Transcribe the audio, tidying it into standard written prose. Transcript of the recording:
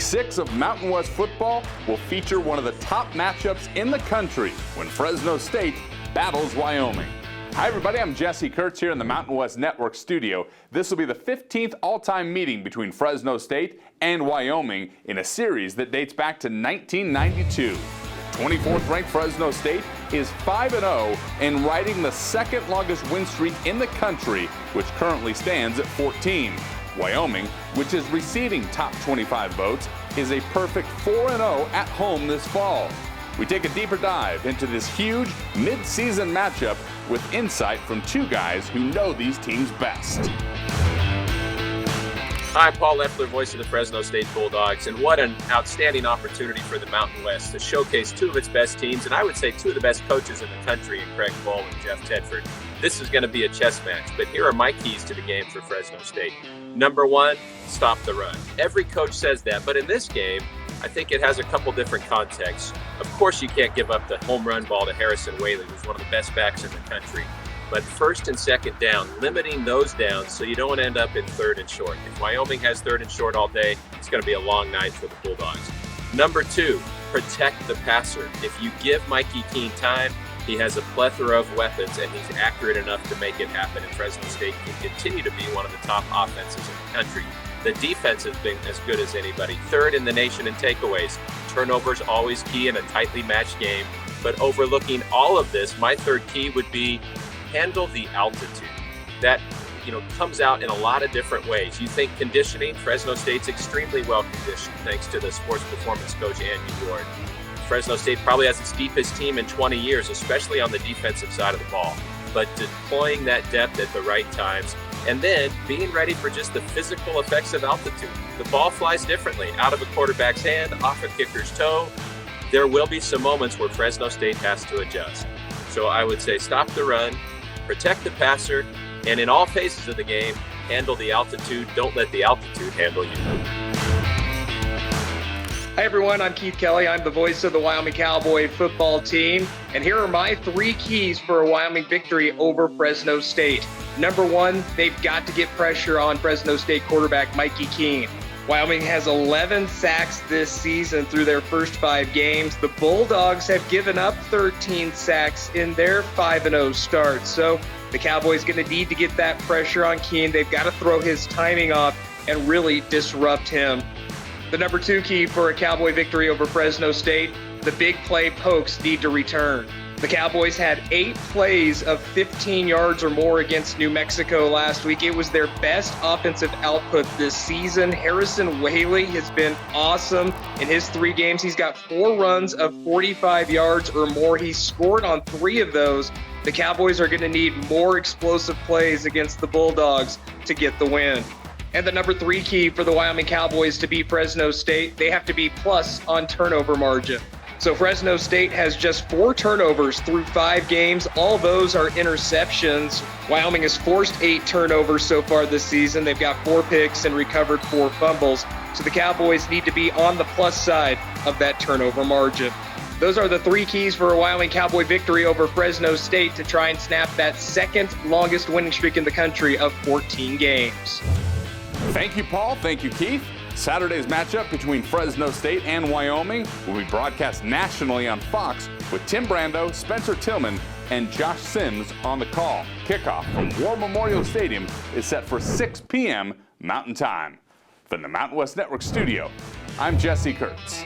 6 of Mountain West football will feature one of the top matchups in the country when Fresno State battles Wyoming. Hi everybody, I'm Jesse Kurtz here in the Mountain West Network studio. This will be the 15th all-time meeting between Fresno State and Wyoming in a series that dates back to 1992. 24th ranked Fresno State is 5-0 and riding the second longest win streak in the country, which currently stands at 14. Wyoming, which is receiving top 25 votes, is a perfect 4-0 at home this fall. We take a deeper dive into this huge mid-season matchup with insight from two guys who know these teams best. Hi, I'm Paul Loeffler, voice of the Fresno State Bulldogs, and what an outstanding opportunity for the Mountain West to showcase two of its best teams, and I would say two of the best coaches in the country in Craig Bohl and Jeff Tedford. This is going to be a chess match, but here are my keys to the game for Fresno State. Number one, stop the run. Every coach says that, but in this game, I think it has a couple different contexts. Of course, you can't give up the home run ball to Harrison Whaley, who's one of the best backs in the country. But first and second down, limiting those downs so you don't end up in third and short. If Wyoming has third and short all day, it's going to be a long night for the Bulldogs. Number two, protect the passer. If you give Mikey Keene time, he has a plethora of weapons, and he's accurate enough to make it happen, and Fresno State can continue to be one of the top offenses in the country. The defense has been as good as anybody, third in the nation in takeaways. Turnovers always key in a tightly matched game, but overlooking all of this, my third key would be handle the altitude. That comes out in a lot of different ways. You think conditioning, Fresno State's extremely well conditioned thanks to the sports performance coach Andy Ward. Fresno State probably has its deepest team in 20 years, especially on the defensive side of the ball. But deploying that depth at the right times, and then being ready for just the physical effects of altitude. The ball flies differently, out of a quarterback's hand, off a kicker's toe. There will be some moments where Fresno State has to adjust. So I would say stop the run, protect the passer, and in all phases of the game, handle the altitude. Don't let the altitude handle you. Hi everyone, I'm Keith Kelley. I'm the voice of the Wyoming Cowboy football team. And here are my 3 keys for a Wyoming victory over Fresno State. Number one, they've got to get pressure on Fresno State quarterback Mikey Keene. Wyoming has 11 sacks this season through their first 5 games. The Bulldogs have given up 13 sacks in their 5-0 start. So the Cowboys going to need to get that pressure on Keene. They've got to throw his timing off and really disrupt him. The number 2 key for a Cowboy victory over Fresno State, the big play pokes need to return. The Cowboys had 8 plays of 15 yards or more against New Mexico last week. It was their best offensive output this season. Harrison Whaley has been awesome in his 3 games. He's got 4 runs of 45 yards or more. He's scored on 3 of those. The Cowboys are going to need more explosive plays against the Bulldogs to get the win. And the number 3 key for the Wyoming Cowboys to beat Fresno State, they have to be plus on turnover margin. So Fresno State has just 4 turnovers through 5 games. All those are interceptions. Wyoming has forced 8 turnovers so far this season. They've got 4 picks and recovered 4 fumbles. So the Cowboys need to be on the plus side of that turnover margin. Those are the 3 keys for a Wyoming Cowboy victory over Fresno State to try and snap that second longest winning streak in the country of 14 games. Thank you, Paul. Thank you, Keith. Saturday's matchup between Fresno State and Wyoming will be broadcast nationally on Fox with Tim Brando, Spencer Tillman, and Josh Sims on the call. Kickoff from War Memorial Stadium is set for 6 p.m. Mountain Time. From the Mountain West Network studio, I'm Jesse Kurtz.